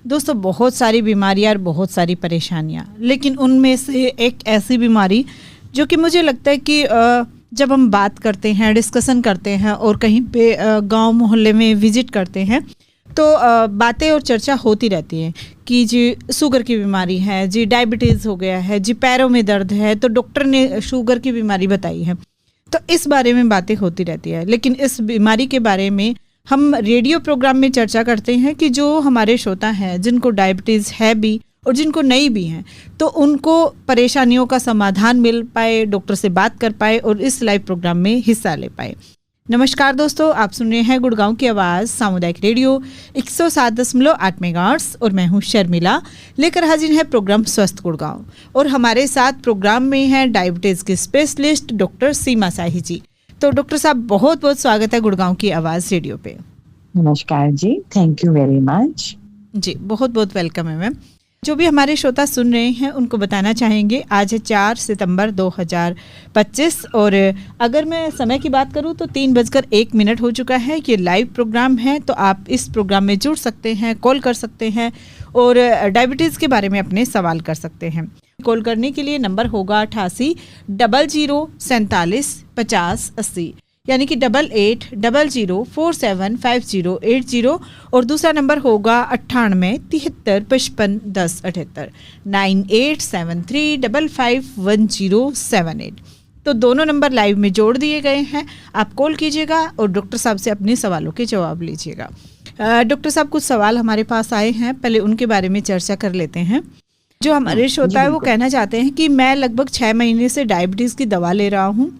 दोस्तों बहुत सारी बीमारियां और बहुत सारी परेशानियां, लेकिन उनमें से एक ऐसी बीमारी जो कि मुझे लगता है कि जब हम बात करते हैं, डिस्कशन करते हैं और कहीं पे गांव मोहल्ले में विजिट करते हैं तो बातें और चर्चा होती रहती है कि जी शुगर की बीमारी है, जी डायबिटीज़ हो गया है, जी पैरों में दर्द है, तो डॉक्टर ने शुगर की बीमारी बताई है। तो इस बारे में बातें होती रहती है, लेकिन इस बीमारी के बारे में हम रेडियो प्रोग्राम में चर्चा करते हैं कि जो हमारे श्रोता हैं जिनको डायबिटीज़ है भी और जिनको नहीं भी हैं, तो उनको परेशानियों का समाधान मिल पाए, डॉक्टर से बात कर पाए और इस लाइव प्रोग्राम में हिस्सा ले पाए। नमस्कार दोस्तों, आप सुन रहे हैं गुड़गांव की आवाज़ सामुदायिक रेडियो 107.8 मेगाहर्ट्ज़ और मैं हूं शर्मिला, लेकर हाजिर है प्रोग्राम स्वस्थ गुड़गांव। और हमारे साथ प्रोग्राम में हैं डायबिटीज़ के स्पेशलिस्ट डॉक्टर सीमा शाही जी। तो डॉक्टर साहब बहुत बहुत स्वागत है गुड़गांव की आवाज़ रेडियो पे। नमस्कार जी, थैंक यू वेरी मच। जी बहुत बहुत वेलकम है मैम। जो भी हमारे श्रोता सुन रहे हैं उनको बताना चाहेंगे आज है 4 सितंबर 2025 और अगर मैं समय की बात करूं तो 3:01 हो चुका है। ये लाइव प्रोग्राम है तो आप इस प्रोग्राम में जुड़ सकते हैं, कॉल कर सकते हैं और डायबिटीज़ के बारे में अपने सवाल कर सकते हैं। कॉल करने के लिए नंबर होगा 88 00 47 50 80, यानी कि 88 00 47 50 80 और दूसरा नंबर होगा 98 73 55 10 78 9873 55 1078। तो दोनों नंबर लाइव में जोड़ दिए गए हैं, आप कॉल कीजिएगा और डॉक्टर साहब से अपने सवालों के जवाब लीजिएगा। डॉक्टर साहब कुछ सवाल हमारे पास आए हैं, पहले उनके बारे में चर्चा कर लेते हैं। जो हमारे श्रोता है वो कहना चाहते हैं कि मैं लगभग 6 महीने से डायबिटीज़ की दवा ले रहा हूँ,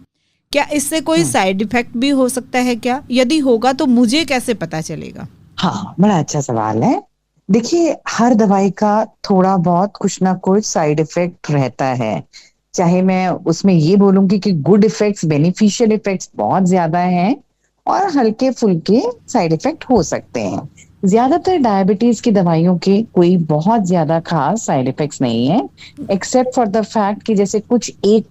क्या इससे कोई साइड इफेक्ट भी हो सकता है क्या? यदि होगा तो मुझे कैसे पता चलेगा? हाँ, बड़ा अच्छा सवाल है। देखिए, हर दवाई का थोड़ा बहुत कुछ ना कुछ साइड इफेक्ट रहता है। चाहे मैं उसमें ये बोलूंगी कि गुड इफेक्ट्स, बेनिफिशियल इफेक्ट्स बहुत ज्यादा हैं और हल्के फुल्के साइड इफेक्ट हो सकते हैं। ज्यादातर डायबिटीज की दवाइयों के कोई बहुत ज्यादा खास साइड इफेक्ट्स नहीं है, एक्सेप्ट फॉर द फैक्ट कि जैसे कुछ एक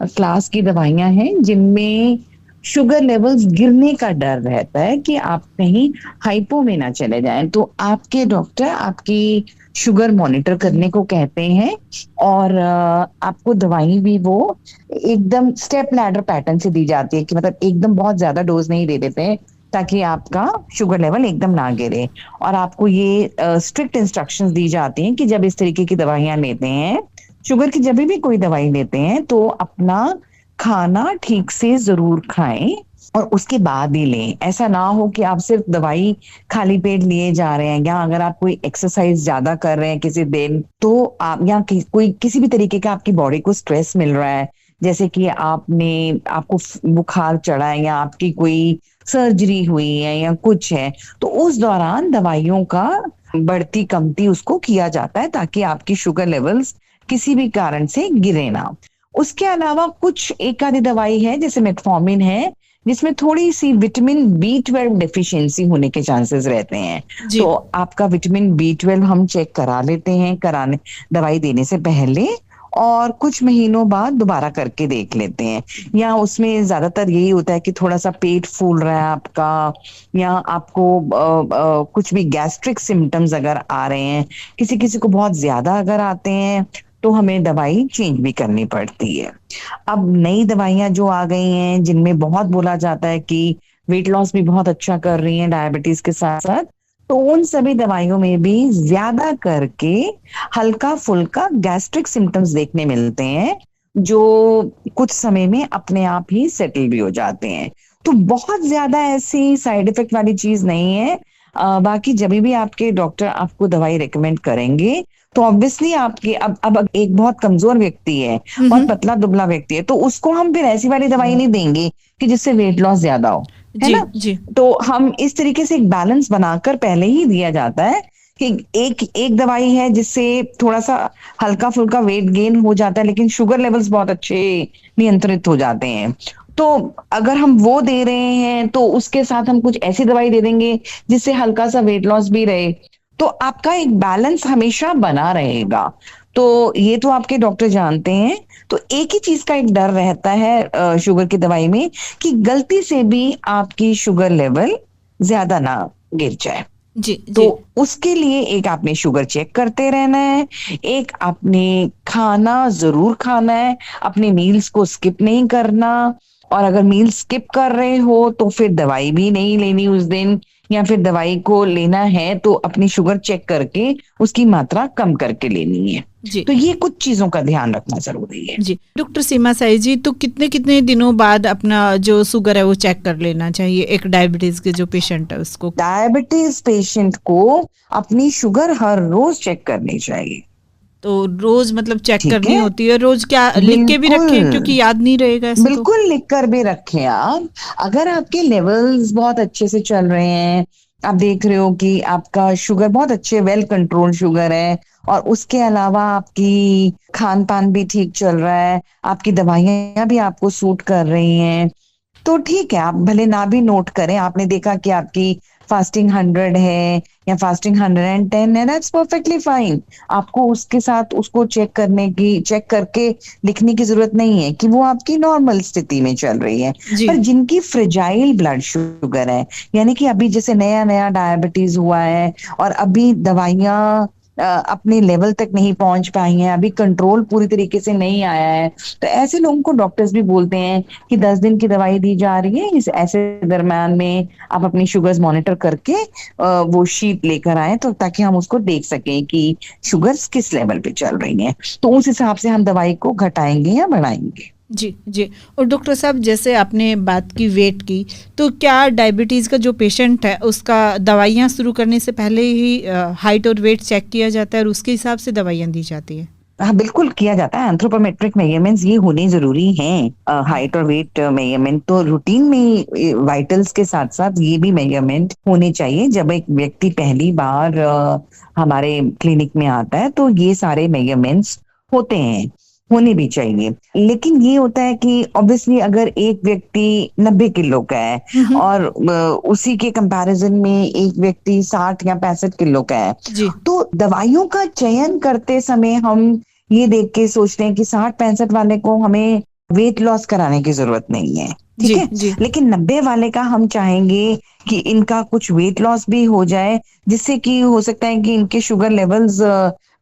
क्लास की दवाइयां हैं जिनमें शुगर लेवल्स गिरने का डर रहता है कि आप कहीं हाइपो में ना चले जाएं, तो आपके डॉक्टर आपकी शुगर मॉनिटर करने को कहते हैं और आपको दवाई भी वो एकदम स्टेप लैडर पैटर्न से दी जाती है कि मतलब एकदम बहुत ज्यादा डोज नहीं दे देते हैं ताकि आपका शुगर लेवल एकदम ना गिरे। और आपको ये स्ट्रिक्ट इंस्ट्रक्शंस दी जाती हैं कि जब इस तरीके की दवाइयां लेते हैं, शुगर की जब भी कोई दवाई लेते हैं तो अपना खाना ठीक से जरूर खाएं और उसके बाद ही लें। ऐसा ना हो कि आप सिर्फ दवाई खाली पेट लिए जा रहे हैं, या अगर आप कोई एक्सरसाइज ज्यादा कर रहे हैं किसी दिन तो आप या कोई किसी भी तरीके का आपकी बॉडी को स्ट्रेस मिल रहा है, जैसे कि आपको बुखार चढ़ा है या आपकी कोई सर्जरी हुई है या कुछ है, तो उस दौरान दवाइयों का बढ़ती कमती उसको किया जाता है ताकि आपकी शुगर लेवल्स किसी भी कारण से गिरे ना। उसके अलावा कुछ एक आधी दवाई है जैसे मेटफॉर्मिन है जिसमें थोड़ी सी विटामिन B12 डेफिशिएंसी होने के चांसेस रहते हैं, तो आपका विटामिन B12 हम चेक करा लेते हैं कराने दवाई देने से पहले और कुछ महीनों बाद दोबारा करके देख लेते हैं। या उसमें ज्यादातर यही होता है कि थोड़ा सा पेट फूल रहा है आपका, या आपको कुछ भी गैस्ट्रिक सिम्टम्स अगर आ रहे हैं, किसी किसी को बहुत ज्यादा अगर आते हैं तो हमें दवाई चेंज भी करनी पड़ती है। अब नई दवाइयां जो आ गई हैं जिनमें बहुत बोला जाता है कि वेट लॉस भी बहुत अच्छा कर रही हैं डायबिटीज के साथ साथ, तो उन सभी दवाइयों में भी ज्यादा करके हल्का फुल्का गैस्ट्रिक सिम्टम्स देखने मिलते हैं जो कुछ समय में अपने आप ही सेटल भी हो जाते हैं। तो बहुत ज्यादा ऐसी साइड इफेक्ट वाली चीज नहीं है। बाकी जब भी आपके डॉक्टर आपको दवाई रिकमेंड करेंगे तो ऑब्वियसली आपके अब एक बहुत कमजोर व्यक्ति है और पतला दुबला व्यक्ति है तो उसको हम फिर ऐसी वाली दवाई नहीं देंगे कि जिससे वेट लॉस ज्यादा हो, है ना जी। तो हम इस तरीके से एक बैलेंस बनाकर पहले ही दिया जाता है कि एक दवाई है जिससे थोड़ा सा हल्का फुल्का वेट गेन हो जाता है लेकिन शुगर लेवल्स बहुत अच्छे नियंत्रित हो जाते हैं। तो अगर हम वो दे रहे हैं तो उसके साथ हम कुछ ऐसी दवाई दे देंगे जिससे हल्का सा वेट लॉस भी रहे, तो आपका एक बैलेंस हमेशा बना रहेगा। तो ये तो आपके डॉक्टर जानते हैं। तो एक ही चीज का एक डर रहता है शुगर की दवाई में कि गलती से भी आपकी शुगर लेवल ज्यादा ना गिर जाए। जी तो जी उसके लिए एक आपने शुगर चेक करते रहना है, एक आपने खाना जरूर खाना है, अपने मील्स को स्किप नहीं करना। और अगर मील स्किप कर रहे हो तो फिर दवाई भी नहीं लेनी उस दिन, या फिर दवाई को लेना है तो अपनी शुगर चेक करके उसकी मात्रा कम करके लेनी है। जी तो ये कुछ चीजों का ध्यान रखना जरूरी है। जी। डॉक्टर सीमा साई जी, तो कितने कितने दिनों बाद अपना जो शुगर है वो चेक कर लेना चाहिए एक डायबिटीज के जो पेशेंट है उसको? डायबिटीज पेशेंट को अपनी शुगर हर रोज चेक करनी चाहिए। तो रोज मतलब चेक ठीक करनी है, होती है? रोज क्या लिख के भी बिल्कुल रखें, क्योंकि याद नहीं रहेगा ऐसे तो? बिल्कुल लिख कर भी रखें आप। अगर आपके लेवल्स बहुत अच्छे से चल रहे हैं, आप देख रहे हो कि आपका शुगर बहुत अच्छे वेल कंट्रोल शुगर है, और उसके अलावा आपकी खान पान भी ठीक चल रहा है, आपकी दवाइयां भी आपको सूट कर रही हैं, तो ठीक है, आप भले ना भी नोट करें। आपने देखा कि आपकी फास्टिंग 100 है या फास्टिंग 110 है, दैट्स परफेक्टली फाइन। आपको उसके साथ उसको चेक करके लिखने की जरूरत नहीं है कि वो आपकी नॉर्मल स्थिति में चल रही है। जी पर जिनकी फ्रेजाइल ब्लड शुगर है, यानी कि अभी जैसे नया नया डायबिटीज हुआ है और अभी दवाइयां अपने लेवल तक नहीं पहुंच पाई हैं, अभी कंट्रोल पूरी तरीके से नहीं आया है, तो ऐसे लोगों को डॉक्टर्स भी बोलते हैं कि 10 दिन की दवाई दी जा रही है, इस ऐसे दरम्यान में आप अपनी शुगर्स मॉनिटर करके वो शीट लेकर आए, तो ताकि हम उसको देख सकें कि शुगर्स किस लेवल पे चल रही हैं, तो उस हिसाब से हम दवाई को घटाएंगे या बढ़ाएंगे। जी जी। और डॉक्टर साहब, जैसे आपने बात की वेट की, तो क्या डायबिटीज़ का जो पेशेंट है उसका दवाइयाँ शुरू करने से पहले ही हाइट और वेट चेक किया जाता है और उसके हिसाब से दवाइयाँ दी जाती है? हाँ, बिल्कुल किया जाता है। एंथ्रोपोमेट्रिक मेजरमेंट्स ये होने जरूरी हैं। हाइट और वेट मेजरमेंट तो रूटीन में वाइटल्स के साथ साथ ये भी मेजरमेंट होने चाहिए। जब एक व्यक्ति पहली बार हमारे क्लिनिक में आता है तो ये सारे मेजरमेंट्स होते हैं, होने भी चाहिए। लेकिन ये होता है कि ऑब्वियसली अगर एक व्यक्ति 90 किलो का है हम्म। और उसी के कंपैरिजन में एक व्यक्ति 60 या 65 किलो का है, जी तो दवाइयों का चयन करते समय हम ये देख के सोचते हैं कि 60-65 वाले को हमें वेट लॉस कराने की जरूरत नहीं है, ठीक जी है। जी लेकिन 90 वाले का हम चाहेंगे कि इनका कुछ वेट लॉस भी हो जाए, जिससे कि हो सकता है कि इनके शुगर लेवल्स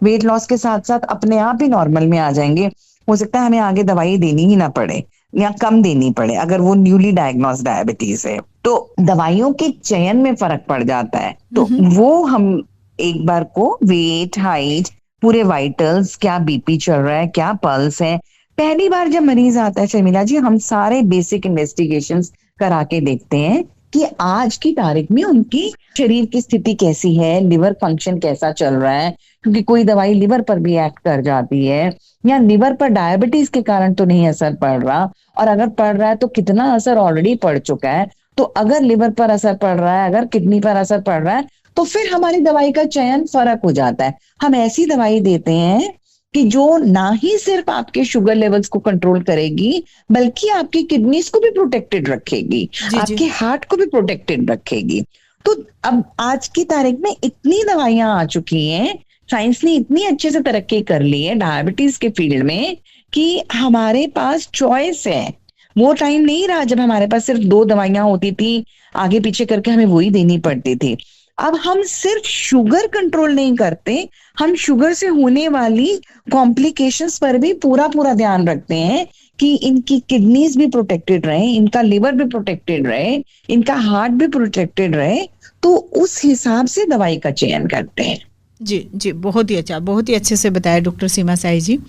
वेट लॉस के साथ साथ अपने आप ही नॉर्मल में आ जाएंगे। हो सकता है हमें आगे दवाई देनी ही ना पड़े या कम देनी पड़े, अगर वो न्यूली डायग्नोस्ड डायबिटीज है तो दवाइयों के चयन में फर्क पड़ जाता है। तो हम्म। वो हम एक बार को वेट, हाइट, पूरे वाइटल्स, क्या बीपी चल रहा है, क्या पल्स है, पहली बार जब मरीज आता है शर्मिला जी, हम सारे बेसिक इन्वेस्टिगेशंस करा के देखते हैं कि आज की तारीख में उनकी शरीर की स्थिति कैसी है, लिवर फंक्शन कैसा चल रहा है, क्योंकि कोई दवाई लिवर पर भी एक्ट कर जाती है, या लिवर पर डायबिटीज के कारण तो नहीं असर पड़ रहा, और अगर पड़ रहा है तो कितना असर ऑलरेडी पड़ चुका है। तो अगर लिवर पर असर पड़ रहा है, अगर किडनी पर असर पड़ रहा है, तो फिर हमारी दवाई का चयन फर्क हो जाता है। हम ऐसी दवाई देते हैं कि जो ना ही सिर्फ आपके शुगर लेवल्स को कंट्रोल करेगी, बल्कि आपकी किडनीज को भी प्रोटेक्टेड रखेगी, जी जी आपके हार्ट को भी प्रोटेक्टेड रखेगी। तो अब आज की तारीख में इतनी दवाइयां आ चुकी हैं, साइंस ने इतनी अच्छे से तरक्की कर ली है डायबिटीज के फील्ड में, कि हमारे पास चॉइस है। वो टाइम नहीं रहा जब हमारे पास सिर्फ 2 दवाइयां होती थी, आगे पीछे करके हमें वही देनी पड़ती थी। अब हम सिर्फ शुगर कंट्रोल नहीं करते, हम शुगर से होने वाली कॉम्प्लिकेशंस पर भी पूरा पूरा ध्यान रखते हैं कि इनकी किडनीज भी प्रोटेक्टेड रहे, इनका लिवर भी प्रोटेक्टेड रहे, इनका हार्ट भी प्रोटेक्टेड रहे। तो उस हिसाब से दवाई का चयन करते हैं। जी जी। बहुत ही अच्छा, बहुत ही अच्छे से बताया डॉक्टर सीमा साई जी।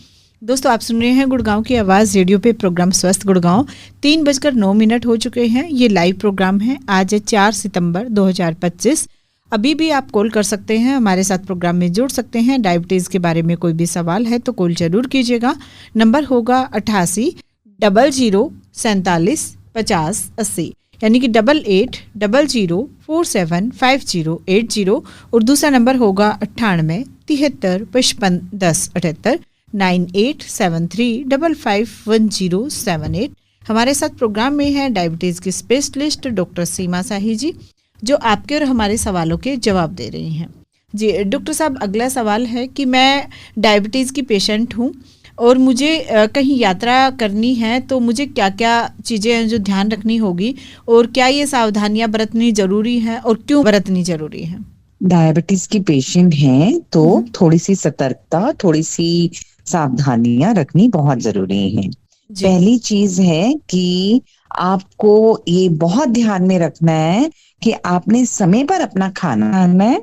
दोस्तों, आप सुन रहे हैं गुड़गांव की आवाज़ रेडियो पे प्रोग्राम स्वस्थ गुड़गांव। 3:09 हो चुके हैं। ये लाइव प्रोग्राम है। आज है 4 सितंबर 2025। अभी भी आप कॉल कर सकते हैं, हमारे साथ प्रोग्राम में जुड़ सकते हैं। डायबिटीज़ के बारे में कोई भी सवाल है तो कॉल जरूर कीजिएगा। नंबर होगा 8800475080, यानी कि 8800475080। और दूसरा नंबर होगा 9873551078, 9873551078। हमारे साथ प्रोग्राम में है डायबिटीज़ की स्पेशलिस्ट डॉक्टर सीमा साही जी, जो आपके और हमारे सवालों के जवाब दे रही हैं। जी डॉक्टर साहब, अगला सवाल है कि मैं डायबिटीज़ की पेशेंट हूँ और मुझे कहीं यात्रा करनी है, तो मुझे क्या क्या चीज़ें हैं जो ध्यान रखनी होगी, और क्या ये सावधानियां बरतनी ज़रूरी हैं और क्यों बरतनी ज़रूरी है? डायबिटीज की पेशेंट हैं तो थोड़ी सी सतर्कता, थोड़ी सी सावधानियां रखनी बहुत जरूरी है। जी। पहली चीज है कि आपको ये बहुत ध्यान में रखना है कि आपने समय पर अपना खाना खाना है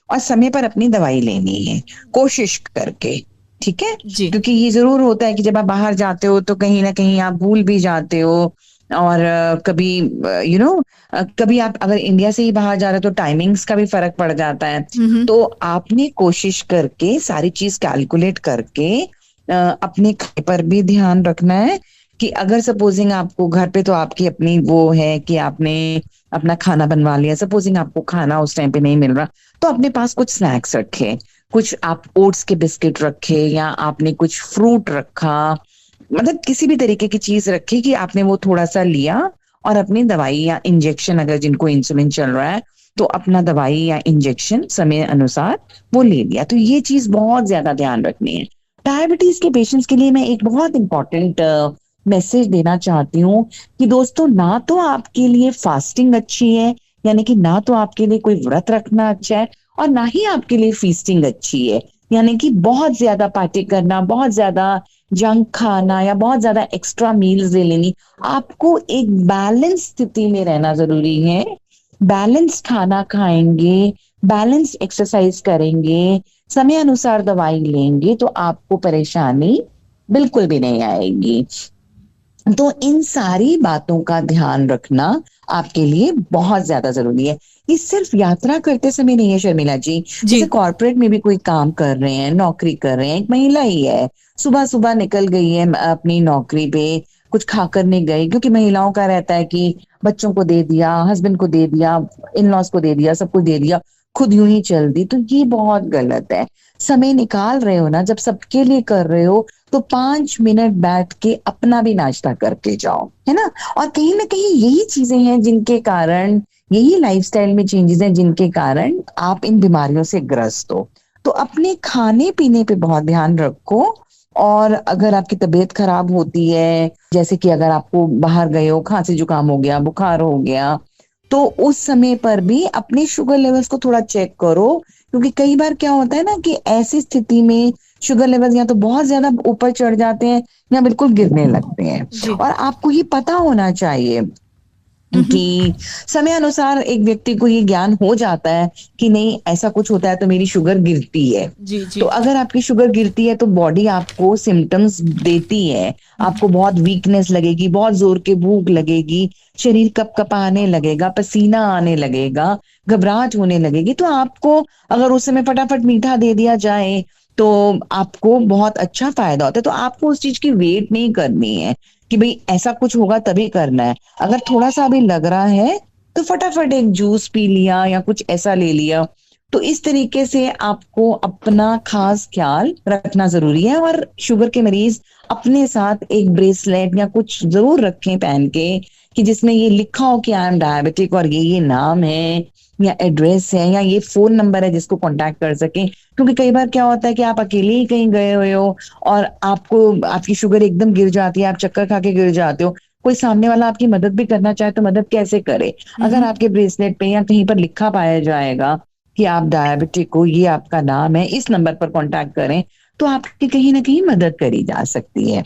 और समय पर अपनी दवाई लेनी है, कोशिश करके। ठीक है, जी। क्योंकि ये जरूर होता है कि जब आप बाहर जाते हो तो कहीं ना कहीं आप भूल भी जाते हो। और कभी कभी आप अगर इंडिया से ही बाहर जा रहे हो तो टाइमिंग्स का भी फर्क पड़ जाता है। हम्म। तो आपने कोशिश करके सारी चीज कैलकुलेट करके अपने खाने पर भी ध्यान रखना है कि अगर सपोजिंग आपको घर पे तो आपकी अपनी वो है कि आपने अपना खाना बनवा लिया, सपोजिंग आपको खाना उस टाइम पे नहीं मिल रहा तो अपने पास कुछ स्नैक्स रखे, कुछ आप ओट्स के बिस्किट रखे या आपने कुछ फ्रूट रखा, मतलब किसी भी तरीके की चीज रखी कि आपने वो थोड़ा सा लिया और अपनी दवाई या इंजेक्शन, अगर जिनको इंसुलिन चल रहा है तो अपना दवाई या इंजेक्शन समय अनुसार वो ले लिया। तो ये चीज बहुत ज्यादा ध्यान रखनी है। डायबिटीज के पेशेंट्स के लिए मैं एक बहुत इंपॉर्टेंट मैसेज देना चाहती हूँ कि दोस्तों, ना तो आपके लिए फास्टिंग अच्छी है, यानी कि ना तो आपके लिए कोई व्रत रखना अच्छा है, और ना ही आपके लिए फीस्टिंग अच्छी है, यानी कि बहुत ज्यादा पार्टी करना, बहुत ज्यादा जंक खाना या बहुत ज्यादा एक्स्ट्रा मील्स ले लेनी। आपको एक बैलेंस स्थिति में रहना जरूरी है। बैलेंस खाना खाएंगे, बैलेंस एक्सरसाइज करेंगे, समय अनुसार दवाई लेंगे तो आपको परेशानी बिल्कुल भी नहीं आएगी। तो इन सारी बातों का ध्यान रखना आपके लिए बहुत ज्यादा जरूरी है। ये सिर्फ यात्रा करते समय नहीं है शर्मिला जी। जी। जैसे कॉर्पोरेट में भी कोई काम कर रहे हैं, नौकरी कर रहे हैं, एक महिला ही है, सुबह सुबह निकल गई है अपनी नौकरी पे, कुछ खाकर नहीं गई, क्योंकि महिलाओं का रहता है कि बच्चों को दे दिया, हस्बैंड को दे दिया, इन लॉज को दे दिया, सबको दे दिया, खुद यूं ही चल दी। तो ये बहुत गलत है। समय निकाल रहे हो ना, जब सबके लिए कर रहे हो तो 5 मिनट बैठ के अपना भी नाश्ता करके जाओ, है ना। और कहीं ना कहीं यही चीजें हैं जिनके कारण, यही लाइफस्टाइल में चेंजेस हैं जिनके कारण आप इन बीमारियों से ग्रस्त हो। तो अपने खाने पीने पे बहुत ध्यान रखो। और अगर आपकी तबीयत खराब होती है, जैसे कि अगर आपको बाहर गए हो, खांसी जुकाम हो गया, बुखार हो गया, तो उस समय पर भी अपने शुगर लेवल्स को थोड़ा चेक करो। क्योंकि कई बार क्या होता है ना कि ऐसी स्थिति में शुगर लेवल्स या तो बहुत ज्यादा ऊपर चढ़ जाते हैं या बिल्कुल गिरने लगते हैं। जी। और आपको ये पता होना चाहिए कि समय अनुसार एक व्यक्ति को ये ज्ञान हो जाता है कि नहीं, ऐसा कुछ होता है तो मेरी शुगर गिरती है। जी। तो जी। अगर आपकी शुगर गिरती है तो बॉडी आपको सिम्टम्स देती है, आपको बहुत वीकनेस लगेगी, बहुत जोर के भूख लगेगी, शरीर कपकपाने लगेगा, पसीना आने लगेगा, घबराहट होने लगेगी। तो आपको अगर उस समय फटाफट मीठा दे दिया जाए तो आपको बहुत अच्छा फायदा होता है। तो आपको उस चीज की वेट नहीं करनी है कि भाई ऐसा कुछ होगा तभी करना है। अगर थोड़ा सा भी लग रहा है तो फटाफट एक जूस पी लिया या कुछ ऐसा ले लिया। तो इस तरीके से आपको अपना खास ख्याल रखना जरूरी है। और शुगर के मरीज अपने साथ एक ब्रेसलेट या कुछ जरूर रखें पहन के, कि जिसमें ये लिखा हो कि आई एम डायबिटिक और ये नाम है या एड्रेस है या ये फोन नंबर है जिसको कांटेक्ट कर सकें। क्योंकि कई बार क्या होता है कि आप अकेले ही कहीं गए हुए हो और आपको आपकी शुगर एकदम गिर जाती है, आप चक्कर खा के गिर जाते हो, कोई सामने वाला आपकी मदद भी करना चाहे तो मदद कैसे करे। अगर आपके ब्रेसलेट पे या कहीं पर लिखा पाया जाएगा कि आप डायबिटिक हो, ये आपका नाम है, इस नंबर पर कांटेक्ट करें, तो आपकी कहीं ना कहीं मदद करी जा सकती है।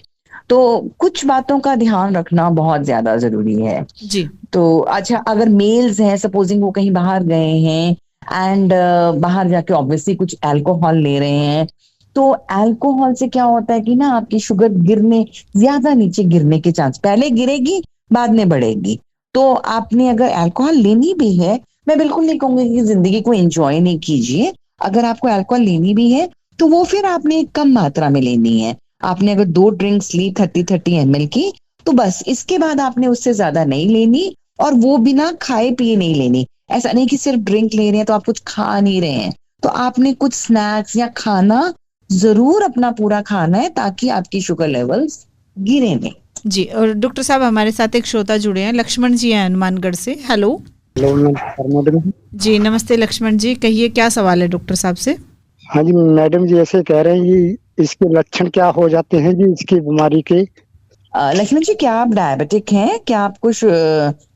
तो कुछ बातों का ध्यान रखना बहुत ज्यादा जरूरी है। जी। तो अच्छा, अगर मेल्स हैं, सपोजिंग वो कहीं बाहर गए हैं एंड बाहर जाके ऑब्वियसली कुछ अल्कोहल ले रहे हैं, तो अल्कोहल से क्या होता है कि ना आपकी शुगर गिरने, ज्यादा नीचे गिरने के चांस, पहले गिरेगी बाद में बढ़ेगी। तो आपने अगर अल्कोहल लेनी भी है, मैं बिल्कुल नहीं कहूंगी कि जिंदगी को एंजॉय नहीं कीजिए। अगर आपको अल्कोहल लेनी भी है तो वो फिर आपने एक कम मात्रा में लेनी है। आपने अगर 2 ड्रिंक्स ली 30-30 ml की, तो बस इसके बाद आपने उससे ज्यादा नहीं लेनी। और वो बिना खाए पिए नहीं लेनी। ऐसा नहीं कि सिर्फ ड्रिंक ले रहे हैं तो आप कुछ खा नहीं रहे हैं, तो आपने कुछ स्नैक्स या खाना जरूर अपना पूरा खाना है ताकि आपकी शुगर लेवल्स गिरे नहीं। जी। और डॉक्टर साहब हमारे साथ एक श्रोता जुड़े हैं, लक्ष्मण जी हैं हनुमानगढ़ से। हेलो। Hello madam. जी नमस्ते लक्ष्मण जी, कहिए क्या सवाल है डॉक्टर साहब से। हाँ जी मैडम जी, ऐसे कह रहे हैं कि इसके लक्षण क्या हो जाते हैं जी इसकी बीमारी के। लक्ष्मण जी, क्या आप डायबिटिक हैं? क्या आप कुछ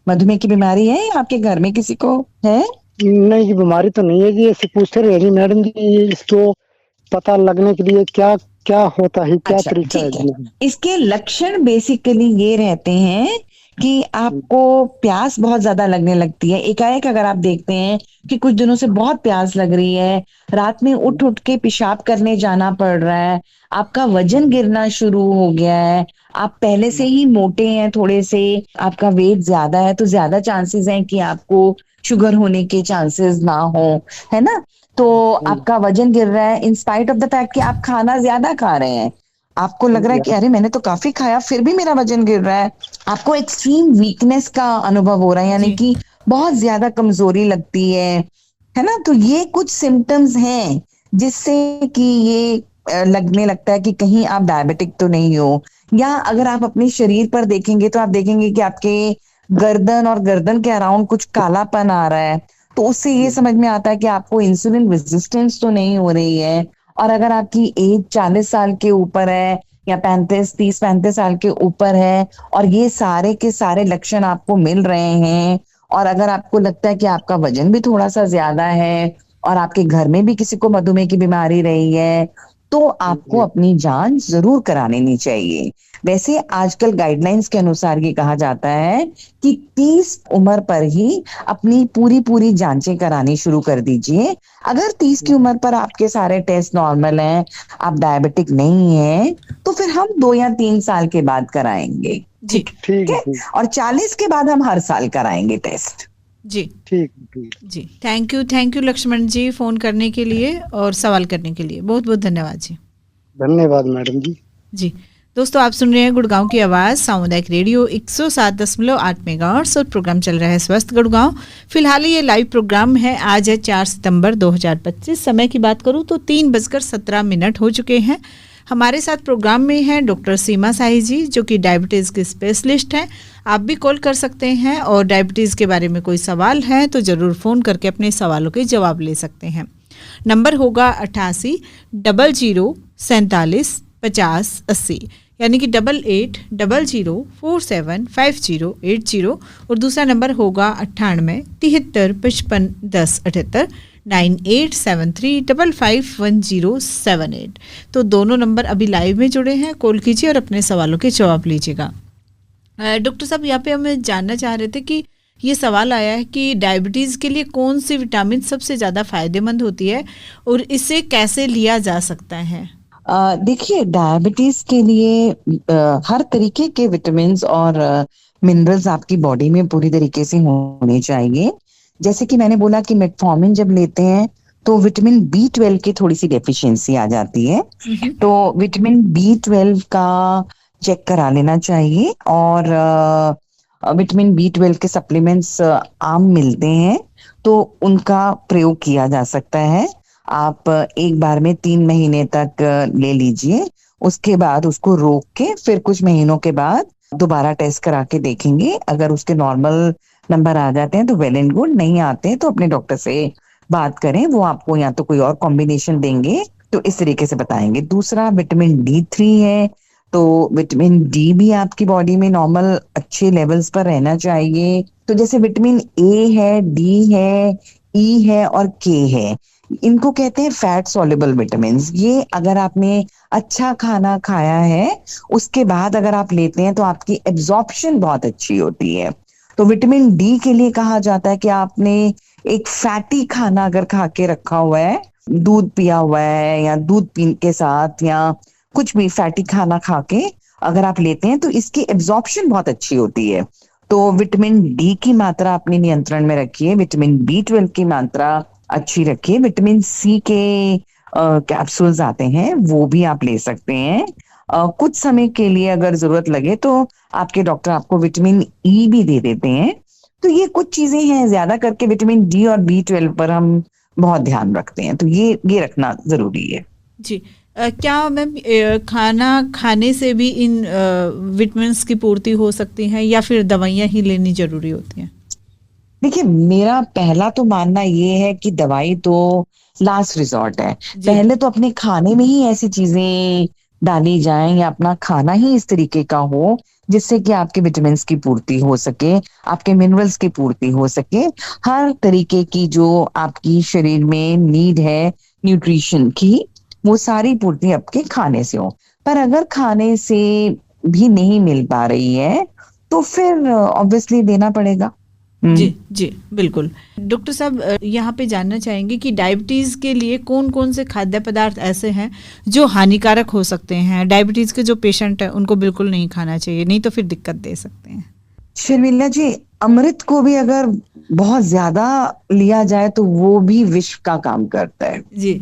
मधुमेह की बीमारी है या आपके घर में किसी को है? नहीं, ये बीमारी तो नहीं है जी, ऐसे पूछते रहे जी मैडम जी, ये इसको पता लगने के लिए क्या क्या होता है, क्या अच्छा, तरीका है ठीक है। जी? इसके लक्षण बेसिकली ये रहते हैं कि आपको प्यास बहुत ज्यादा लगने लगती है एकाएक। अगर आप देखते हैं कि कुछ दिनों से बहुत प्यास लग रही है, रात में उठ उठ के पेशाब करने जाना पड़ रहा है, आपका वजन गिरना शुरू हो गया है, आप पहले से ही मोटे हैं, थोड़े से आपका वेट ज्यादा है, तो ज्यादा चांसेस हैं कि आपको शुगर होने के चांसेस ना हो, है ना। तो आपका वजन गिर रहा है in spite of the fact कि आप खाना ज्यादा खा रहे हैं, आपको लग रहा है कि अरे मैंने तो काफी खाया फिर भी मेरा वजन गिर रहा है, आपको एक्सट्रीम वीकनेस का अनुभव हो रहा है, यानी जी कि बहुत ज्यादा कमजोरी लगती है ना। तो ये कुछ सिम्टम्स हैं जिससे कि ये लगने लगता है कि कहीं आप डायबिटिक तो नहीं हो। या अगर आप अपने शरीर पर देखेंगे तो आप देखेंगे कि आपके गर्दन और गर्दन के अराउंड कुछ कालापन आ रहा है, तो उससे ये समझ में आता है कि आपको इंसुलिन रेजिस्टेंस तो नहीं हो रही है। और अगर आपकी एज 40 साल के ऊपर है या 35 साल के ऊपर है और ये सारे के सारे लक्षण आपको मिल रहे हैं, और अगर आपको लगता है कि आपका वजन भी थोड़ा सा ज्यादा है और आपके घर में भी किसी को मधुमेह की बीमारी रही है, तो आपको अपनी जांच जरूर करा लेनी चाहिए। वैसे आजकल गाइडलाइंस के अनुसार ये कहा जाता है कि 30 उम्र पर ही अपनी पूरी पूरी जांचें करानी शुरू कर दीजिए। अगर 30 की उम्र पर आपके सारे टेस्ट नॉर्मल हैं, आप डायबिटिक नहीं हैं, तो फिर हम 2 या 3 साल के बाद कराएंगे। जी ठीक ठीक है, है। ठीक और 40 के बाद हम हर साल कराएंगे टेस्ट। जी ठीक ठीक। जी। Thank you Lakshman ji phone करने के लिए और सवाल करने के लिए, बहुत बहुत धन्यवाद जी। धन्यवाद मैडम जी। जी दोस्तों, आप सुन रहे हैं गुड़गांव की आवाज़ सामुदायिक रेडियो 107.8 मेगाहर्ट्ज़ और प्रोग्राम चल रहा है स्वस्थ गुड़गांव। फिलहाल ये लाइव प्रोग्राम है। आज है 4 सितंबर 2025। समय की बात करूं तो 3:17 हो चुके हैं। हमारे साथ प्रोग्राम में हैं डॉक्टर सीमा साही जी, जो कि डायबिटीज़ के स्पेशलिस्ट हैं। आप भी कॉल कर सकते हैं और डायबिटीज़ के बारे में कोई सवाल है तो ज़रूर फ़ोन करके अपने सवालों के जवाब ले सकते हैं। नंबर होगा 8800475080, यानी कि 8800475080, और दूसरा नंबर होगा 98 73 55 10 78 9873551078। तो दोनों नंबर अभी लाइव में जुड़े हैं, कॉल कीजिए और अपने सवालों के जवाब लीजिएगा। डॉक्टर साहब, यहाँ पे हम जानना चाह रहे थे कि ये सवाल आया है कि डायबिटीज़ के लिए कौन सी विटामिन सबसे ज़्यादा फायदेमंद होती है और इसे कैसे लिया जा सकता है? देखिए, डायबिटीज के लिए हर तरीके के विटामिन्स और मिनरल्स आपकी बॉडी में पूरी तरीके से होने चाहिए। जैसे कि मैंने बोला कि मेटफॉर्मिन जब लेते हैं तो विटामिन B12 की थोड़ी सी डेफिशिएंसी आ जाती है, तो विटामिन B12 का चेक करा लेना चाहिए। और विटामिन B12 के सप्लीमेंट्स आम मिलते हैं, तो उनका प्रयोग किया जा सकता है। आप एक बार में 3 महीने तक ले लीजिए, उसके बाद उसको रोक के फिर कुछ महीनों के बाद दोबारा टेस्ट करा के देखेंगे। अगर उसके नॉर्मल नंबर आ जाते हैं तो वेल एंड गुड, नहीं आते हैं तो अपने डॉक्टर से बात करें, वो आपको या तो कोई और कॉम्बिनेशन देंगे, तो इस तरीके से बताएंगे। दूसरा विटामिन D3 है, तो विटामिन डी भी आपकी बॉडी में नॉर्मल अच्छे लेवल्स पर रहना चाहिए। तो जैसे विटामिन A है, D है, E है और K है, इनको कहते हैं फैट सॉल्युबल विटामिन। ये अगर आपने अच्छा खाना खाया है उसके बाद अगर आप लेते हैं तो आपकी एब्जॉर्प्शन बहुत अच्छी होती है। तो विटामिन D के लिए कहा जाता है कि आपने एक फैटी खाना अगर खा के रखा हुआ है, दूध पिया हुआ है या दूध पी के साथ या कुछ भी फैटी खाना खा के अगर आप लेते हैं तो इसकी एब्जॉर्प्शन बहुत अच्छी होती है। तो विटामिन D की मात्रा अपने नियंत्रण में रखिए, विटामिन B12 की मात्रा अच्छी रखिए। विटामिन C के कैप्सूल्स आते हैं, वो भी आप ले सकते हैं। कुछ समय के लिए अगर जरूरत लगे तो आपके डॉक्टर आपको विटामिन E भी दे देते हैं। तो ये कुछ चीजें हैं, ज्यादा करके विटामिन D और B12 पर हम बहुत ध्यान रखते हैं, तो ये रखना जरूरी है। जी क्या मैम खाना खाने से भी इन विटामिन्स की पूर्ति हो सकती है या फिर दवाइयाँ ही लेनी जरूरी होती हैं? देखिए, मेरा पहला तो मानना ये है कि दवाई तो लास्ट रिजॉर्ट है। पहले तो अपने खाने में ही ऐसी चीजें डाली जाएं या अपना खाना ही इस तरीके का हो जिससे कि आपके विटामिन की पूर्ति हो सके, आपके मिनरल्स की पूर्ति हो सके, हर तरीके की जो आपकी शरीर में नीड है न्यूट्रिशन की, वो सारी पूर्ति आपके खाने से हो। पर अगर खाने से भी नहीं मिल पा रही है तो फिर ऑब्वियसली देना पड़ेगा। जी जी बिल्कुल। डॉक्टर साहब यहाँ पे जानना चाहेंगे कि डायबिटीज के लिए कौन कौन से खाद्य पदार्थ ऐसे हैं जो हानिकारक हो सकते हैं। डायबिटीज के जो पेशेंट हैं उनको बिल्कुल नहीं खाना चाहिए, नहीं तो फिर दिक्कत दे सकते हैं। शर्मिला जी, अमृत को भी अगर बहुत ज्यादा लिया जाए तो वो भी विष का काम करता है जी।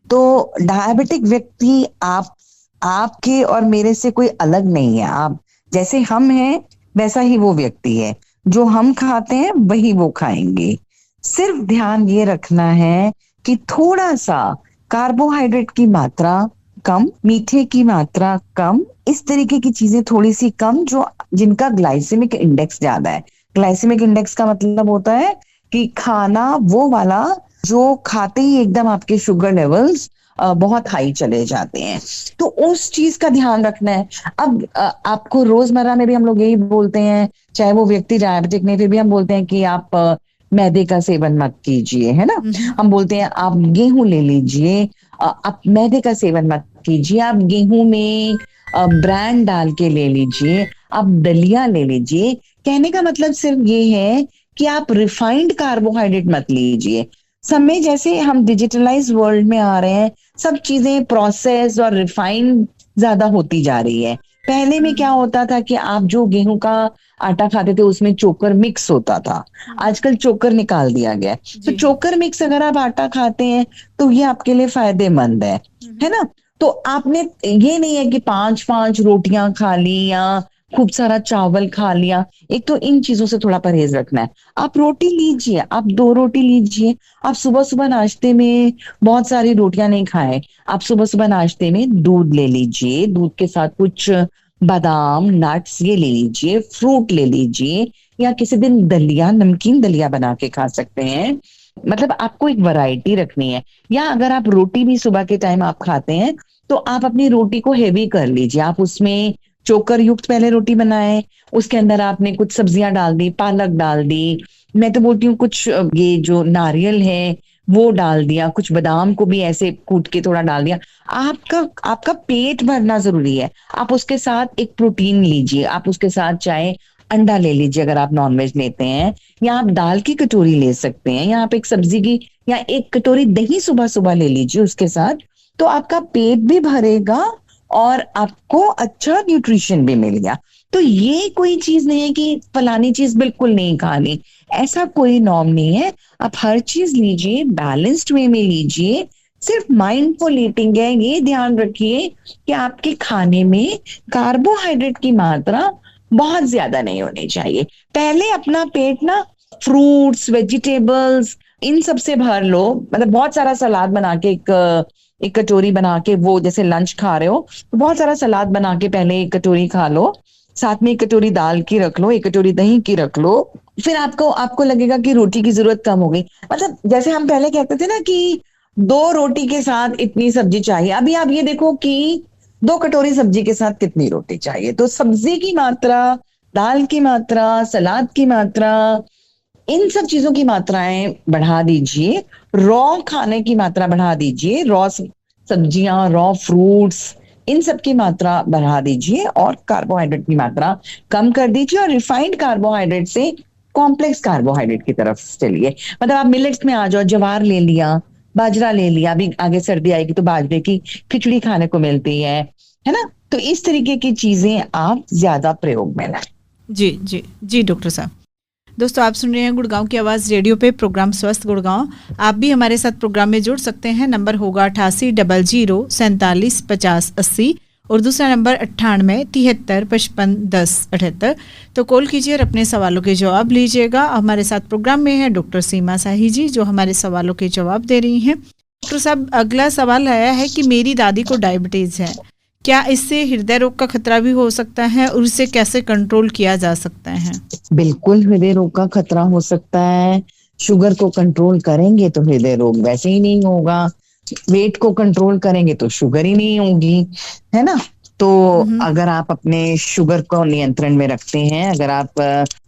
तो डायबिटिक व्यक्ति आपके और मेरे से कोई अलग नहीं है। आप जैसे हम हैं वैसा ही वो व्यक्ति है, जो हम खाते हैं वही वो खाएंगे। सिर्फ ध्यान ये रखना है कि थोड़ा सा कार्बोहाइड्रेट की मात्रा कम, मीठे की मात्रा कम, इस तरीके की चीजें थोड़ी सी कम, जो जिनका ग्लाइसेमिक इंडेक्स ज्यादा है। ग्लाइसेमिक इंडेक्स का मतलब होता है कि खाना वो वाला जो खाते ही एकदम आपके शुगर लेवल्स बहुत हाई चले जाते हैं, तो उस चीज का ध्यान रखना है। अब आपको रोजमर्रा में भी हम लोग यही बोलते हैं, चाहे वो व्यक्ति डायबिटिक नहीं, फिर भी हम बोलते हैं कि आप मैदे का सेवन मत कीजिए, है ना। हम बोलते हैं आप गेहूं ले लीजिए, आप मैदे का सेवन मत कीजिए, आप गेहूं में ब्रांड डाल के ले लीजिए, आप दलिया ले लीजिए। कहने का मतलब सिर्फ ये है कि आप रिफाइंड कार्बोहाइड्रेट मत लीजिए। समय जैसे हम डिजिटलाइज वर्ल्ड में आ रहे हैं, सब चीजें प्रोसेस और रिफाइंड ज्यादा होती जा रही है। पहले में क्या होता था कि आप जो गेहूं का आटा खाते थे उसमें चोकर मिक्स होता था, आजकल चोकर निकाल दिया गया है। तो चोकर मिक्स अगर आप आटा खाते हैं तो ये आपके लिए फायदेमंद है ना। तो आपने ये नहीं है कि 5-5 रोटियां खा ली या खूब सारा चावल खा लिया। एक तो इन चीजों से थोड़ा परहेज रखना है। आप रोटी लीजिए, आप 2 रोटी लीजिए। आप सुबह सुबह नाश्ते में बहुत सारी रोटियां नहीं खाएं। आप सुबह सुबह नाश्ते में दूध ले लीजिए, दूध के साथ कुछ बादाम नट्स ये ले लीजिए, फ्रूट ले लीजिए, या किसी दिन दलिया, नमकीन दलिया बना के खा सकते हैं। मतलब आपको एक वैरायटी रखनी है। या अगर आप रोटी भी सुबह के टाइम आप खाते हैं तो आप अपनी रोटी को हेवी कर लीजिए। आप उसमें चोकर युक्त पहले रोटी बनाए, उसके अंदर आपने कुछ सब्जियां डाल दी, पालक डाल दी, मैं तो बोलती हूँ कुछ ये जो नारियल है वो डाल दिया, कुछ बादाम को भी ऐसे कूट के थोड़ा डाल दिया। आपका पेट भरना जरूरी है। आप उसके साथ एक प्रोटीन लीजिए, आप उसके साथ चाहे अंडा ले लीजिए अगर आप नॉनवेज लेते हैं, या आप दाल की कटोरी ले सकते हैं, या आप एक सब्जी की या एक कटोरी दही सुबह सुबह ले लीजिए उसके साथ। तो आपका पेट भी भरेगा और आपको अच्छा न्यूट्रिशन भी मिल गया। तो ये कोई चीज नहीं है कि फलानी चीज बिल्कुल नहीं खानी, ऐसा कोई नॉर्म नहीं है। आप हर चीज लीजिए, बैलेंस्ड वे में लीजिए। सिर्फ माइंडफुल ईटिंग है, ये ध्यान रखिए कि आपके खाने में कार्बोहाइड्रेट की मात्रा बहुत ज्यादा नहीं होनी चाहिए। पहले अपना पेट ना फ्रूट्स, वेजिटेबल्स, इन सब से भर लो। मतलब बहुत सारा सलाद बना के एक कटोरी बना के, वो जैसे लंच खा रहे हो तो बहुत सारा सलाद बना के पहले एक कटोरी खा लो, साथ में एक कटोरी दाल की रख लो, एक कटोरी दही की रख लो। फिर आपको लगेगा कि रोटी की जरूरत कम हो गई। मतलब जैसे हम पहले कहते थे ना कि 2 रोटी के साथ इतनी सब्जी चाहिए, अभी आप ये देखो कि 2 कटोरी सब्जी के साथ कितनी रोटी चाहिए। तो सब्जी की मात्रा, दाल की मात्रा, सलाद की मात्रा, इन सब चीजों की मात्राएं बढ़ा दीजिए। रॉ खाने की मात्रा बढ़ा दीजिए, रॉ सब्जियां, रॉ फ्रूट्स, इन सब की मात्रा बढ़ा दीजिए और कार्बोहाइड्रेट की मात्रा कम कर दीजिए। और रिफाइंड कार्बोहाइड्रेट से कॉम्प्लेक्स कार्बोहाइड्रेट की तरफ चलिए। मतलब आप मिलेट्स में आ जाओ, ज्वार ले लिया, बाजरा ले लिया, अभी आगे सर्दी आएगी तो बाजरे की खिचड़ी खाने को मिलती है ना। तो इस तरीके की चीजें आप ज्यादा प्रयोग में लाएं। जी जी जी डॉक्टर साहब। दोस्तों आप सुन रहे हैं गुड़गांव की आवाज़ रेडियो पे, प्रोग्राम स्वस्थ गुड़गांव। आप भी हमारे साथ प्रोग्राम में जुड़ सकते हैं। नंबर होगा 8800475080 और दूसरा नंबर 9873551078। तो कॉल कीजिए और अपने सवालों के जवाब लीजिएगा। हमारे साथ प्रोग्राम में है डॉक्टर सीमा शाही जी, जो हमारे सवालों के जवाब दे रही हैं। डॉक्टर साहब, अगला सवाल आया है कि मेरी दादी को डायबिटीज़ है, क्या इससे हृदय रोग का खतरा भी हो सकता है और इसे कैसे कंट्रोल किया जा सकता है? बिल्कुल, हृदय रोग का खतरा हो सकता है। शुगर को कंट्रोल करेंगे तो हृदय रोग वैसे ही नहीं होगा, वेट को कंट्रोल करेंगे तो शुगर ही नहीं होगी, है ना। तो अगर आप अपने शुगर को नियंत्रण में रखते हैं, अगर आप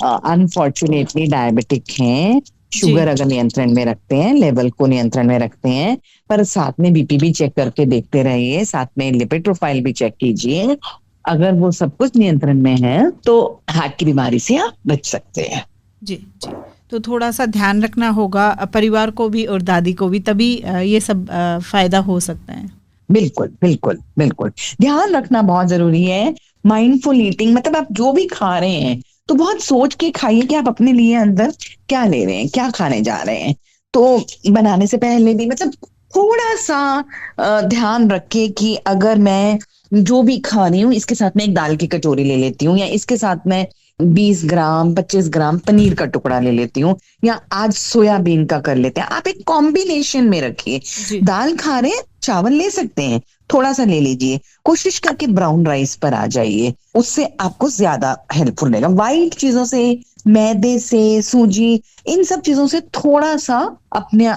अनफॉर्चुनेटली डायबिटिक हैं, शुगर अगर नियंत्रण में रखते हैं, लेवल को नियंत्रण में रखते हैं, पर साथ में बीपी भी चेक करके देखते रहिए, साथ में लिपिड प्रोफाइल भी चेक कीजिए, अगर वो सब कुछ नियंत्रण में है तो हार्ट की बीमारी से आप बच सकते हैं। जी जी, तो थोड़ा सा ध्यान रखना होगा परिवार को भी और दादी को भी, तभी ये सब फायदा हो सकता है। बिल्कुल बिल्कुल बिल्कुल, ध्यान रखना बहुत जरूरी है। माइंडफुल ईटिंग, मतलब आप जो भी खा रहे हैं तो बहुत सोच के खाइए कि आप अपने लिए अंदर क्या ले रहे हैं, क्या खाने जा रहे हैं। तो बनाने से पहले भी मतलब थोड़ा सा ध्यान रखिए कि अगर मैं जो भी खा रही हूँ इसके साथ में एक दाल की कटोरी ले लेती हूँ, या इसके साथ में 20 ग्राम 25 ग्राम पनीर का टुकड़ा ले लेती हूँ, या आज सोयाबीन का कर लेते हैं। आप एक कॉम्बिनेशन में रखिए। दाल खा रहे हैं, चावल ले सकते हैं, थोड़ा सा ले लीजिए, कोशिश करके ब्राउन राइस पर आ जाइए, उससे आपको ज्यादा हेल्पफुल रहेगा। वाइट चीजों से, मैदे से, सूजी, इन सब चीजों से थोड़ा सा अपने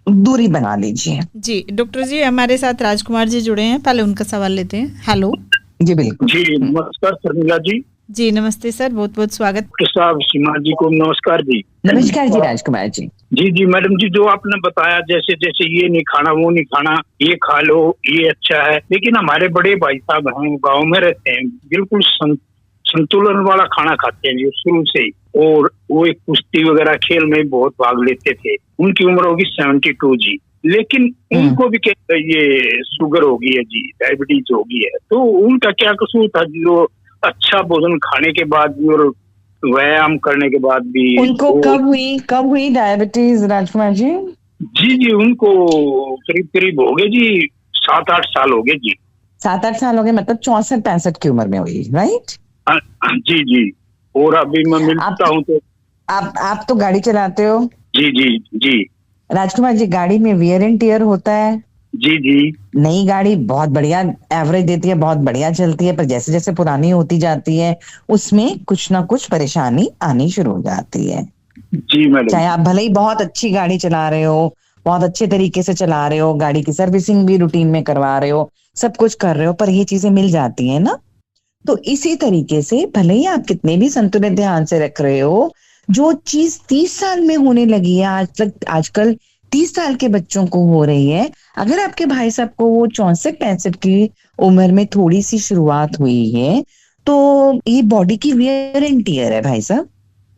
दूरी बना लीजिए। जी डॉक्टर जी, हमारे साथ राजकुमार जी जुड़े हैं, पहले उनका सवाल लेते हैं। हेलो जी बिल्कुल। जी नमस्कार शर्मिला जी। जी नमस्ते सर, बहुत बहुत स्वागत। डॉक्टर साहब, सीमा जी को नमस्कार जी। नमस्कार जी राजकुमार जी। जी जी मैडम जी, जो आपने बताया जैसे जैसे ये नहीं खाना वो नहीं खाना, ये खा लो ये अच्छा है, लेकिन हमारे बड़े भाई साहब हैं, गाँव में रहते हैं, बिल्कुल संतुलन वाला खाना खाते हैं जो शुरू से ही, और वो एक कुश्ती वगैरह खेल में बहुत भाग लेते थे। उनकी उम्र होगी 72 जी, लेकिन उनको भी क्या ये शुगर हो गई है जी, डायबिटीज हो गई है, तो उनका क्या कसूर था जो अच्छा भोजन खाने के बाद भी और व्यायाम करने के बाद भी उनको कब हुई डायबिटीज राजकुमार जी? जी जी, उनको करीब हो गए जी 7-8 साल हो गए जी। 7-8 साल हो गए, मतलब 64-65 की उम्र में हुई, राइट? जी जी, और अभी मैं मिलता हूँ तो आप तो गाड़ी चलाते हो? जी जी जी राजकुमार जी, गाड़ी में वियर एंड टियर होता है। जी जी। नई गाड़ी बहुत बढ़िया एवरेज देती है, बहुत बढ़िया चलती है, पर जैसे जैसे पुरानी होती जाती है उसमें कुछ ना कुछ परेशानी आनी शुरू हो जाती है। जी मैडम। चाहे आप भले ही बहुत अच्छी गाड़ी चला रहे हो, बहुत अच्छे तरीके से चला रहे हो, गाड़ी की सर्विसिंग भी रूटीन में करवा रहे हो, सब कुछ कर रहे हो, पर ये चीजें मिल जाती है ना। तो इसी तरीके से भले ही आप कितने भी संतुलित ध्यान से रख रहे हो, जो चीज 30 साल में होने लगी है आजकल 30 साल के बच्चों को हो रही है, अगर आपके भाई साहब को वो 64-65 की उम्र में थोड़ी सी शुरुआत हुई है, तो ये बॉडी की वियर एंड टियर है भाई साहब।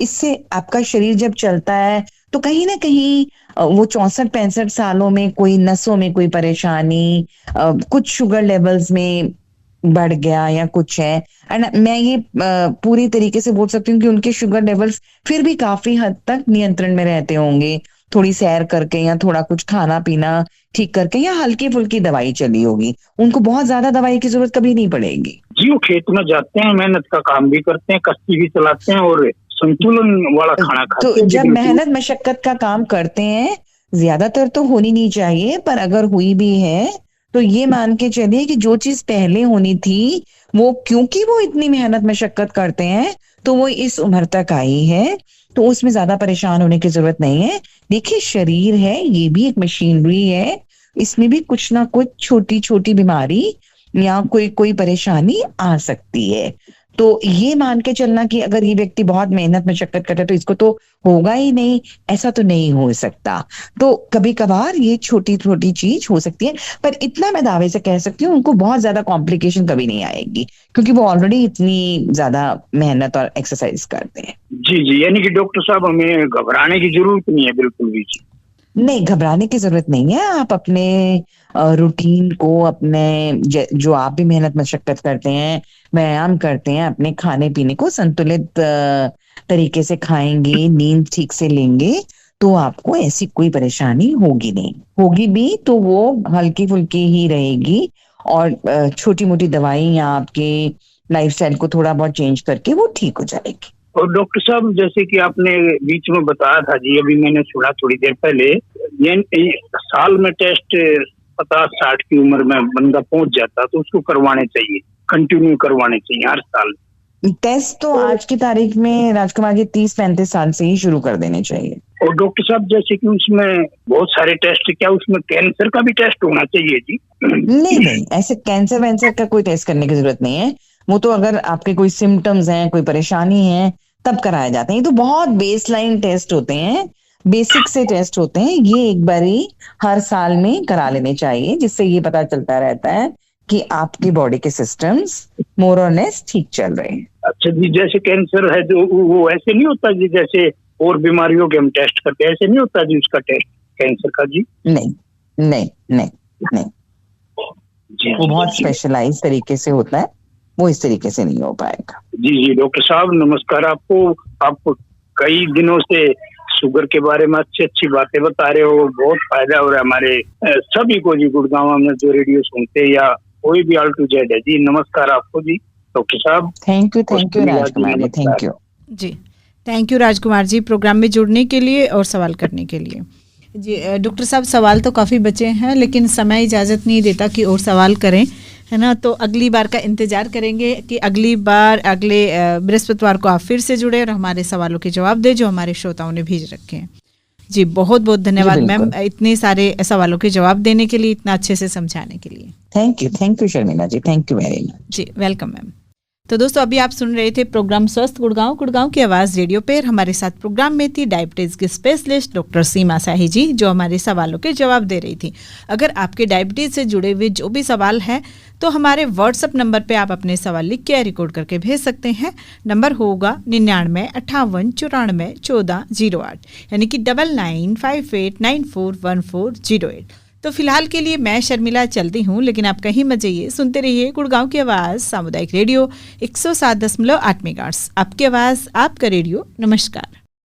इससे आपका शरीर जब चलता है तो कहीं ना कहीं वो 64-65 सालों में कोई नसों में कोई परेशानी, कुछ शुगर लेवल्स में बढ़ गया या कुछ है, एंड मैं ये पूरी तरीके से बोल सकती हूँ कि उनके शुगर लेवल्स फिर भी काफी हद तक नियंत्रण में रहते होंगे, थोड़ी सैर करके या थोड़ा कुछ खाना पीना ठीक करके, या हल्की फुल्की दवाई चली होगी, उनको बहुत ज्यादा दवाई की जरूरत कभी नहीं पड़ेगी। जी, वो खेत में जाते हैं, मेहनत का काम भी करते हैं, कश्ती भी चलाते हैं और संतुलन वाला खाना खाते हैं। तो जब मेहनत मशक्कत का काम करते हैं, ज्यादातर तो होनी नहीं चाहिए, पर अगर हुई भी है तो ये मान के चलिए कि जो चीज पहले होनी थी वो, क्योंकि वो इतनी मेहनत मशक्कत करते हैं तो वो इस उम्र तक आई है, तो उसमें ज्यादा परेशान होने की जरूरत नहीं है। देखिए, शरीर है, ये भी एक मशीनरी है, इसमें भी कुछ ना कुछ छोटी छोटी बीमारी या कोई परेशानी आ सकती है। तो ये मान के चलना कि अगर ये व्यक्ति बहुत मेहनत मशक्कत करता है तो इसको तो होगा ही नहीं, ऐसा तो नहीं हो सकता। तो कभी कभार ये छोटी छोटी चीज हो सकती है, पर इतना मैं दावे से कह सकती हूँ उनको बहुत ज्यादा कॉम्प्लिकेशन कभी नहीं आएगी, क्योंकि वो ऑलरेडी इतनी ज्यादा मेहनत और एक्सरसाइज करते हैं। जी जी, यानी कि डॉक्टर साहब हमें घबराने की जरूरत नहीं है बिल्कुल भी। नहीं, घबराने की जरूरत नहीं है। आप अपने रूटीन को, अपने जो आप भी मेहनत मशक्कत करते हैं, व्यायाम करते हैं, अपने खाने पीने को संतुलित तरीके से खाएंगे, नींद ठीक से लेंगे, तो आपको ऐसी कोई परेशानी होगी नहीं। होगी भी तो वो हल्की फुल्की ही रहेगी, और छोटी मोटी दवाइयाँ आपके लाइफस्टाइल को थोड़ा बहुत चेंज करके वो ठीक हो जाएगी। और डॉक्टर साहब, जैसे कि आपने बीच में बताया था जी, अभी मैंने सुना थोड़ी देर पहले, ये साल में टेस्ट 50-60 की उम्र में बंदा पहुंच जाता तो उसको करवाने चाहिए, कंटिन्यू करवाने चाहिए हर साल। टेस्ट तो आज की तारीख में राजकुमार जी 30-35 साल से ही शुरू कर देने चाहिए। और डॉक्टर साहब जैसे कि उसमें बहुत सारे टेस्ट, क्या उसमें कैंसर का भी टेस्ट होना चाहिए जी? नहीं, ऐसे कैंसर वैंसर का कोई टेस्ट करने की जरूरत नहीं है। वो तो अगर आपके कोई सिम्टम्स हैं, कोई परेशानी है, तब कराए जाते हैं। ये तो बहुत बेसलाइन टेस्ट होते हैं, बेसिक से टेस्ट होते हैं। ये एक बारी हर साल में करा लेने चाहिए, जिससे ये पता चलता रहता है कि आपकी बॉडी के सिस्टम्स मोर और लेस ठीक चल रहे हैं। अच्छा जी, जैसे कैंसर है जो वो ऐसे नहीं होता जी, जैसे और बीमारियों के हम टेस्ट करते हैं, ऐसे नहीं होता जी उसका टेस्ट कैंसर का जी? नहीं नहीं नहीं नहीं, जी वो बहुत स्पेशलाइज तरीके से होता है, वो इस तरीके से नहीं हो पाएगा। जी डॉक्टर साहब नमस्कार आपको। आप कई दिनों से शुगर के बारे में अच्छी अच्छी बातें बता रहे हो, बहुत फायदा हो रहा है हमारे सभी को जी, गुड़गांव में जो रेडियो सुनते हैं या कोई भी ऑल टू जेड है जी। नमस्कार आपको जी डॉक्टर साहब। Thank you Rajkumar ji, thank you जी, thank you Rajkumar ji program में जुड़ने के लिए और सवाल करने के लिए। जी डॉक्टर साहब, सवाल तो काफ़ी बचे हैं लेकिन समय इजाज़त नहीं देता कि और सवाल करें, है ना। तो अगली बार का इंतज़ार करेंगे कि अगली बार अगले बृहस्पतिवार को आप फिर से जुड़े और हमारे सवालों के जवाब दें जो हमारे श्रोताओं ने भेज रखे हैं। जी बहुत बहुत धन्यवाद मैम, इतने सारे सवालों के जवाब देने के लिए, इतना अच्छे से समझाने के लिए। Thank you Sharmila ji, thank you very much जी, वेलकम मैम। तो दोस्तों अभी आप सुन रहे थे प्रोग्राम स्वस्थ गुड़गांव की आवाज़ रेडियो पर। हमारे साथ प्रोग्राम में थी डायबिटीज़ की स्पेशलिस्ट डॉक्टर सीमा शाही जी, जो हमारे सवालों के जवाब दे रही थी। अगर आपके डायबिटीज़ से जुड़े हुए जो भी सवाल है तो हमारे व्हाट्सएप नंबर पे आप अपने सवाल लिख के रिकॉर्ड करके भेज सकते हैं। नंबर होगा 9958941408, यानी कि 9958941408। तो फिलहाल के लिए मैं शर्मिला चलती हूँ, लेकिन आप कहीं मत जाइए, सुनते रहिए गुड़गांव की आवाज़ सामुदायिक रेडियो 107.8 मेगाहर्ट्ज़। आपकी आवाज़, आपका रेडियो। नमस्कार।